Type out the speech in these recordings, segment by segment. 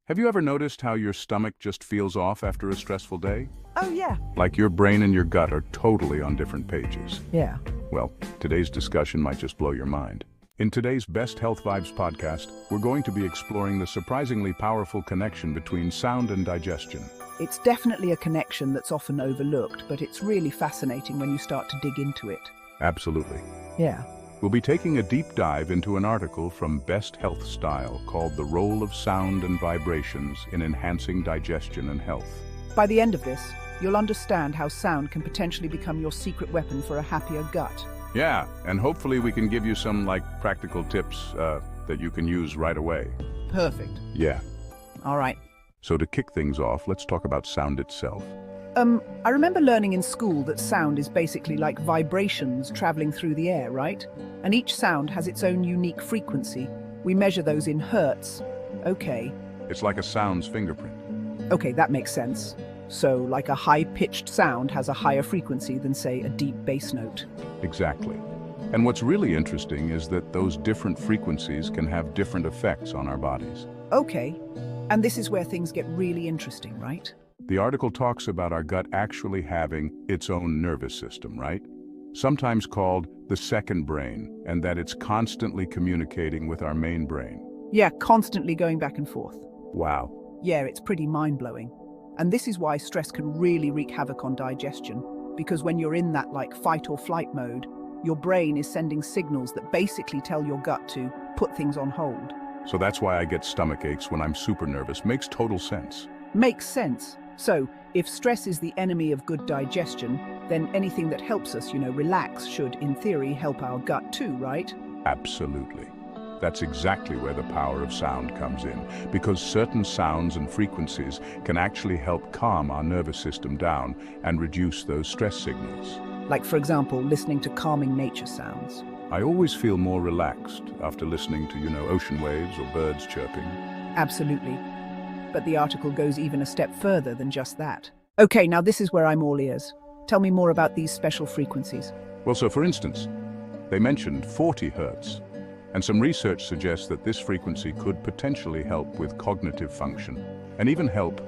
Have you ever noticed how your stomach just feels off after a stressful day? Oh, yeah. Like your brain and your gut are totally on different pages. Yeah. Well, today's discussion might just blow your mind. In today's Best Health Vibes podcast, we're going to be exploring the surprisingly powerful connection between sound and digestion. It's definitely a connection that's often overlooked, but it's really fascinating when you start to dig into it. Absolutely. Yeah. We'll be taking a deep dive into an article from Best Health Style called The Role of Sound and Vibrations in Enhancing Digestion and Health. By the end of this, you'll understand how sound can potentially become your secret weapon for a happier gut. Yeah, and hopefully we can give you some practical tips that you can use right away. Perfect. Yeah. All right. So to kick things off, let's talk about sound itself. I remember learning in school that sound is basically like vibrations traveling through the air, right? And each sound has its own unique frequency. We measure those in hertz. Okay. It's like a sound's fingerprint. Okay, that makes sense. So, like a high-pitched sound has a higher frequency than, say, a deep bass note. Exactly. And what's really interesting is that those different frequencies can have different effects on our bodies. Okay. And this is where things get really interesting, right? The article talks about our gut actually having its own nervous system, right? Sometimes called the second brain, and that it's constantly communicating with our main brain. Yeah, constantly going back and forth. Wow. Yeah, it's pretty mind-blowing. And this is why stress can really wreak havoc on digestion, because when you're in that fight or flight mode, your brain is sending signals that basically tell your gut to put things on hold. So that's why I get stomach aches when I'm super nervous. Makes total sense. Makes sense. So, if stress is the enemy of good digestion, then anything that helps us, relax should, in theory, help our gut too, right? Absolutely. That's exactly where the power of sound comes in, because certain sounds and frequencies can actually help calm our nervous system down and reduce those stress signals. Like, for example, listening to calming nature sounds. I always feel more relaxed after listening to, ocean waves or birds chirping. Absolutely. But the article goes even a step further than just that. Okay, now this is where I'm all ears. Tell me more about these special frequencies. Well, so for instance, they mentioned 40 hertz. And some research suggests that this frequency could potentially help with cognitive function and even help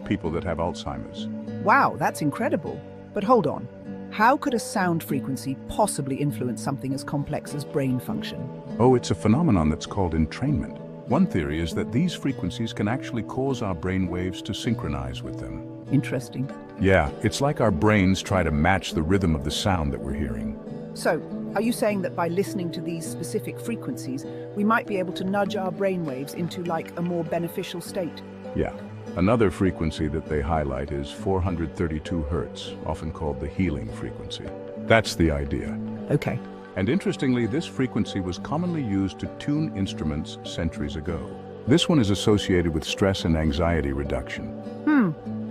people that have Alzheimer's. Wow, that's incredible. But hold on. How could a sound frequency possibly influence something as complex as brain function? Oh, it's a phenomenon that's called entrainment. One theory is that these frequencies can actually cause our brain waves to synchronize with them. Interesting. Yeah, it's like our brains try to match the rhythm of the sound that we're hearing. So, are you saying that by listening to these specific frequencies, we might be able to nudge our brainwaves into a more beneficial state? Yeah. Another frequency that they highlight is 432 hertz, often called the healing frequency. That's the idea. Okay. And interestingly, this frequency was commonly used to tune instruments centuries ago. This one is associated with stress and anxiety reduction.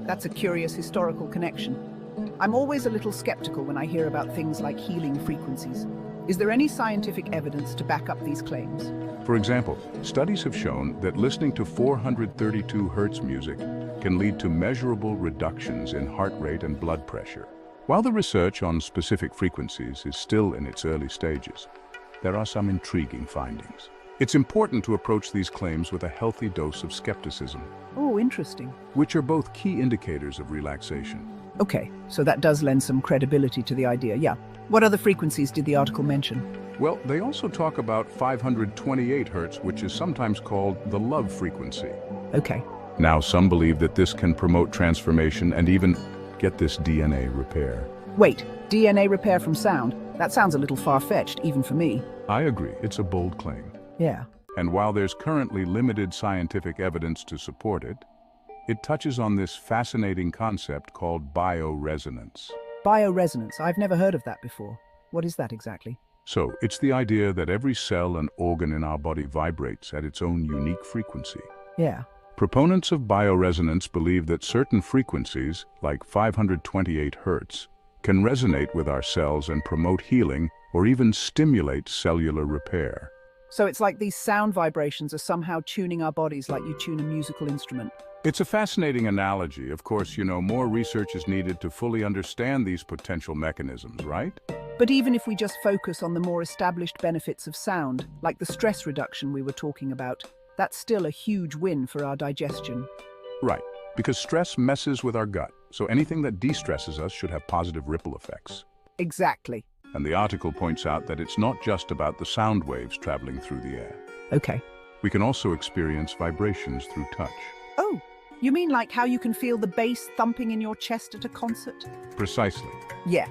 That's a curious historical connection. I'm always a little skeptical when I hear about things like healing frequencies. Is there any scientific evidence to back up these claims? For example, studies have shown that listening to 432 hertz music can lead to measurable reductions in heart rate and blood pressure. While the research on specific frequencies is still in its early stages, there are some intriguing findings. It's important to approach these claims with a healthy dose of skepticism, Oh, interesting. which are both key indicators of relaxation. Okay, so that does lend some credibility to the idea, yeah. What other frequencies did the article mention? Well, they also talk about 528 hertz, which is sometimes called the love frequency. Okay. Now, some believe that this can promote transformation and even get this DNA repair. Wait, DNA repair from sound? That sounds a little far-fetched, even for me. I agree, it's a bold claim. Yeah. And while there's currently limited scientific evidence to support it, it touches on this fascinating concept called bioresonance. Bioresonance, I've never heard of that before. What is that exactly? So, it's the idea that every cell and organ in our body vibrates at its own unique frequency. Yeah. Proponents of bioresonance believe that certain frequencies, like 528 hertz, can resonate with our cells and promote healing or even stimulate cellular repair. So it's like these sound vibrations are somehow tuning our bodies like you tune a musical instrument. It's a fascinating analogy. Of course, more research is needed to fully understand these potential mechanisms, right? But even if we just focus on the more established benefits of sound, like the stress reduction we were talking about, that's still a huge win for our digestion. Right, because stress messes with our gut, so anything that de-stresses us should have positive ripple effects. Exactly. And the article points out that it's not just about the sound waves traveling through the air. Okay. We can also experience vibrations through touch. Oh, you mean like how you can feel the bass thumping in your chest at a concert? Precisely. Yeah.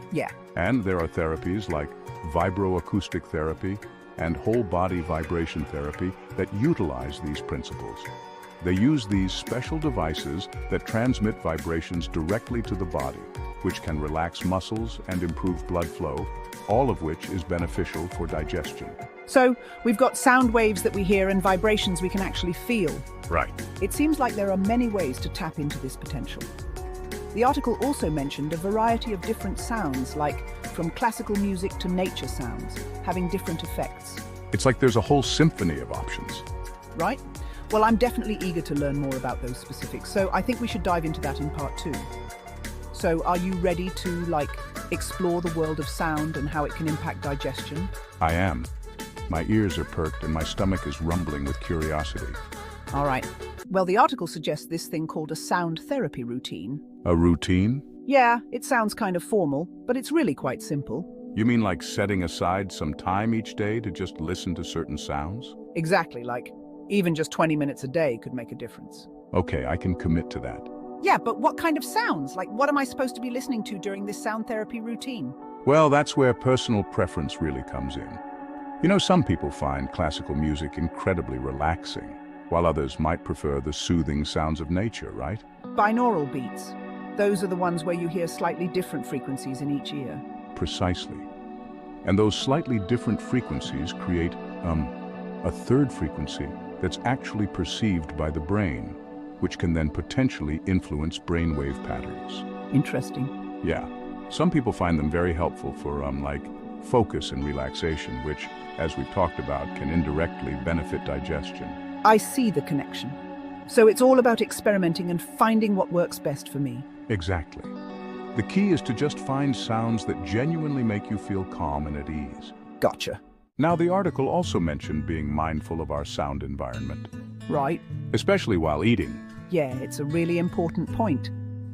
And there are therapies like vibroacoustic therapy and whole-body vibration therapy that utilize these principles. They use these special devices that transmit vibrations directly to the body, which can relax muscles and improve blood flow, all of which is beneficial for digestion. So, we've got sound waves that we hear and vibrations we can actually feel. Right. It seems like there are many ways to tap into this potential. The article also mentioned a variety of different sounds, like from classical music to nature sounds, having different effects. It's like there's a whole symphony of options. Right? Well, I'm definitely eager to learn more about those specifics, so I think we should dive into that in part 2. So, are you ready to, explore the world of sound and how it can impact digestion? I am. My ears are perked and my stomach is rumbling with curiosity. All right. Well, the article suggests this thing called a sound therapy routine. A routine? Yeah, it sounds kind of formal, but it's really quite simple. You mean like setting aside some time each day to just listen to certain sounds? Exactly, even just 20 minutes a day could make a difference. Okay, I can commit to that. Yeah, but what kind of sounds? What am I supposed to be listening to during this sound therapy routine? Well, that's where personal preference really comes in. You know, some people find classical music incredibly relaxing, while others might prefer the soothing sounds of nature, right? Binaural beats. Those are the ones where you hear slightly different frequencies in each ear. Precisely. And those slightly different frequencies create, a third frequency that's actually perceived by the brain, which can then potentially influence brainwave patterns. Interesting. Yeah. Some people find them very helpful for, focus and relaxation, which, as we've talked about, can indirectly benefit digestion. I see the connection. So it's all about experimenting and finding what works best for me. Exactly. The key is to just find sounds that genuinely make you feel calm and at ease. Gotcha. Now, the article also mentioned being mindful of our sound environment. Right. Especially while eating. Yeah, it's a really important point.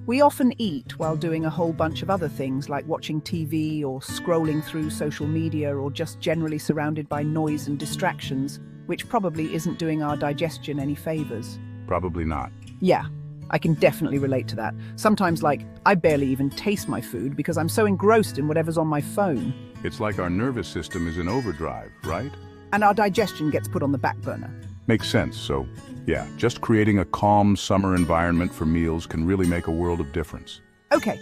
We often eat while doing a whole bunch of other things like watching TV or scrolling through social media or just generally surrounded by noise and distractions, which probably isn't doing our digestion any favors. Probably not. Yeah, I can definitely relate to that. Sometimes, I barely even taste my food because I'm so engrossed in whatever's on my phone. It's like our nervous system is in overdrive, right? And our digestion gets put on the back burner. Makes sense. So, yeah, just creating a calm summer environment for meals can really make a world of difference. Okay,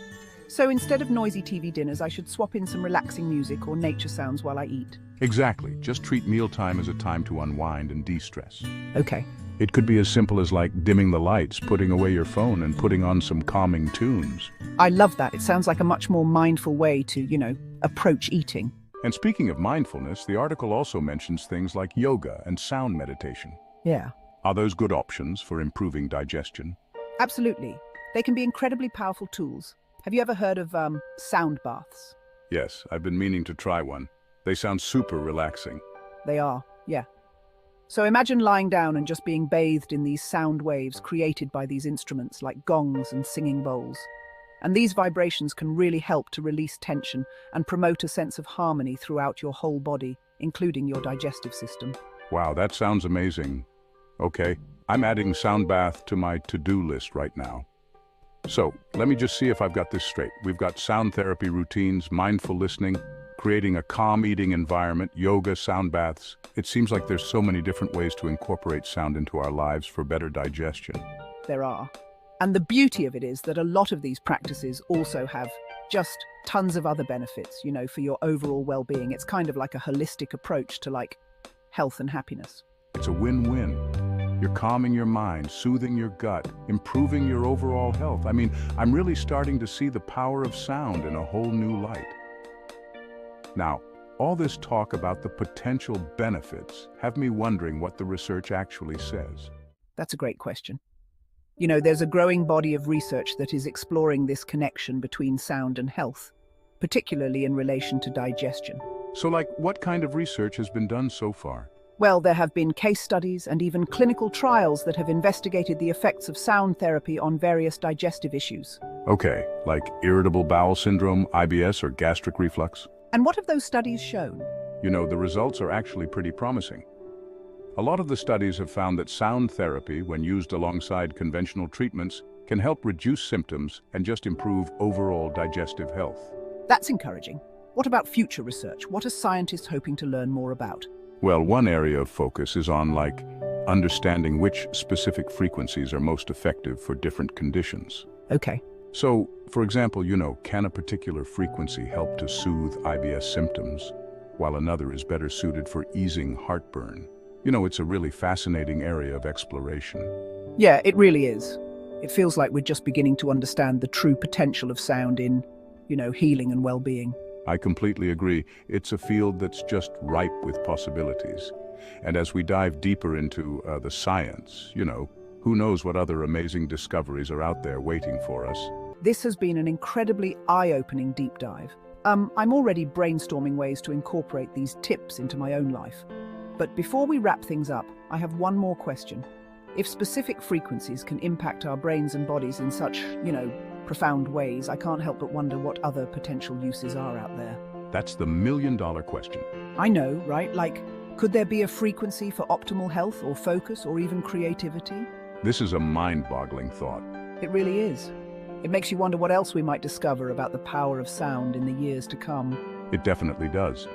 so instead of noisy TV dinners, I should swap in some relaxing music or nature sounds while I eat. Exactly. Just treat mealtime as a time to unwind and de-stress. Okay. It could be as simple as dimming the lights, putting away your phone, and putting on some calming tunes. I love that. It sounds like a much more mindful way to, approach eating. And speaking of mindfulness, the article also mentions things like yoga and sound meditation. Yeah. Are those good options for improving digestion? Absolutely. They can be incredibly powerful tools. Have you ever heard of sound baths? Yes, I've been meaning to try one. They sound super relaxing. They are, yeah. So imagine lying down and just being bathed in these sound waves created by these instruments like gongs and singing bowls. And these vibrations can really help to release tension and promote a sense of harmony throughout your whole body, including your digestive system. Wow, that sounds amazing. Okay, I'm adding sound bath to my to-do list right now. So, let me just see if I've got this straight. We've got sound therapy routines, mindful listening, creating a calm eating environment, yoga, sound baths. It seems like there's so many different ways to incorporate sound into our lives for better digestion. There are. And the beauty of it is that a lot of these practices also have just tons of other benefits, for your overall well-being. It's kind of like a holistic approach to health and happiness. It's a win-win. You're calming your mind, soothing your gut, improving your overall health. I'm really starting to see the power of sound in a whole new light. Now, all this talk about the potential benefits have me wondering what the research actually says. That's a great question. There's a growing body of research that is exploring this connection between sound and health, particularly in relation to digestion. So, what kind of research has been done so far? Well, there have been case studies and even clinical trials that have investigated the effects of sound therapy on various digestive issues. Okay, like irritable bowel syndrome, IBS, or gastric reflux? And what have those studies shown? You know, the results are actually pretty promising. A lot of the studies have found that sound therapy, when used alongside conventional treatments, can help reduce symptoms and just improve overall digestive health. That's encouraging. What about future research? What are scientists hoping to learn more about? Well, one area of focus is on, understanding which specific frequencies are most effective for different conditions. Okay. So, for example, can a particular frequency help to soothe IBS symptoms, while another is better suited for easing heartburn? It's a really fascinating area of exploration. Yeah, it really is. It feels like we're just beginning to understand the true potential of sound in, healing and well-being. I completely agree. It's a field that's just ripe with possibilities. And as we dive deeper into the science, who knows what other amazing discoveries are out there waiting for us. This has been an incredibly eye-opening deep dive. I'm already brainstorming ways to incorporate these tips into my own life. But before we wrap things up, I have one more question. If specific frequencies can impact our brains and bodies in such, profound ways, I can't help but wonder what other potential uses are out there. That's the million-dollar question. I know, right? Could there be a frequency for optimal health or focus or even creativity? This is a mind-boggling thought. It really is. It makes you wonder what else we might discover about the power of sound in the years to come. It definitely does.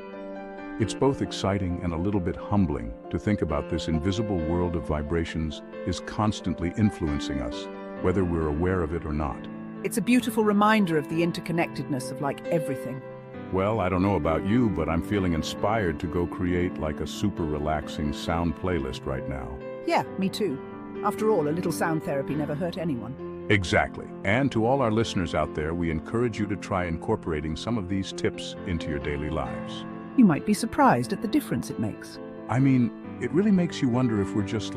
It's both exciting and a little bit humbling to think about this invisible world of vibrations is constantly influencing us, whether we're aware of it or not. It's a beautiful reminder of the interconnectedness of everything. Well, I don't know about you, but I'm feeling inspired to go create a super relaxing sound playlist right now. Yeah, me too. After all, a little sound therapy never hurt anyone. Exactly. And to all our listeners out there, we encourage you to try incorporating some of these tips into your daily lives. You might be surprised at the difference it makes. I mean, it really makes you wonder if we're just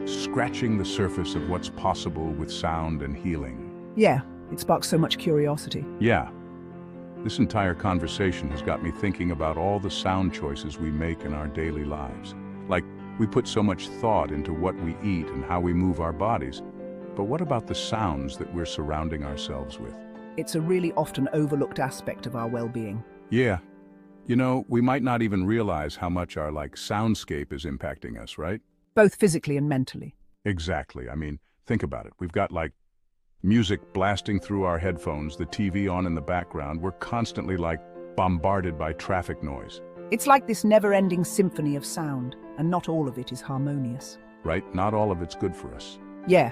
scratching the surface of what's possible with sound and healing. Yeah, it sparks so much curiosity. Yeah. This entire conversation has got me thinking about all the sound choices we make in our daily lives. We put so much thought into what we eat and how we move our bodies. But what about the sounds that we're surrounding ourselves with? It's a really often overlooked aspect of our well-being. Yeah. We might not even realize how much our soundscape is impacting us, right? Both physically and mentally. Exactly. I mean, think about it. We've got music blasting through our headphones, the TV on in the background. We're constantly bombarded by traffic noise. It's like this never-ending symphony of sound, and not all of it is harmonious. Right? Not all of it's good for us. Yeah.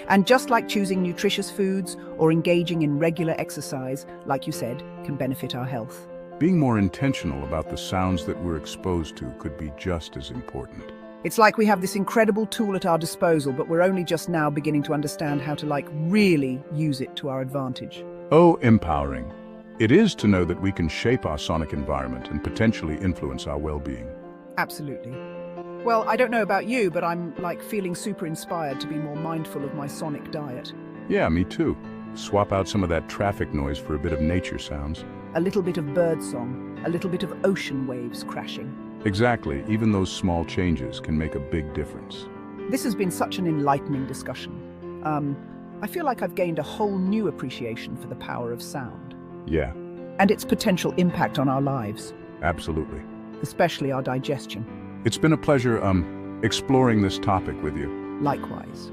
And just like choosing nutritious foods or engaging in regular exercise, like you said, can benefit our health. Being more intentional about the sounds that we're exposed to could be just as important. It's like we have this incredible tool at our disposal, but we're only just now beginning to understand how to really use it to our advantage. Oh, empowering. It is to know that we can shape our sonic environment and potentially influence our well-being. Absolutely. Well, I don't know about you, but I'm feeling super inspired to be more mindful of my sonic diet. Yeah, me too. Swap out some of that traffic noise for a bit of nature sounds. A little bit of birdsong, a little bit of ocean waves crashing. Exactly. Even those small changes can make a big difference. This has been such an enlightening discussion. I feel like I've gained a whole new appreciation for the power of sound. Yeah. And its potential impact on our lives. Absolutely. Especially our digestion. It's been a pleasure, exploring this topic with you. Likewise.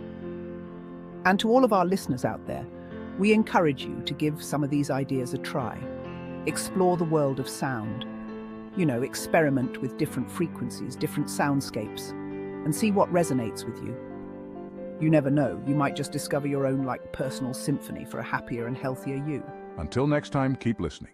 And to all of our listeners out there, we encourage you to give some of these ideas a try. Explore the world of sound. Experiment with different frequencies, different soundscapes, and see what resonates with you. You never know, you might just discover your own personal symphony for a happier and healthier you. Until next time, keep listening.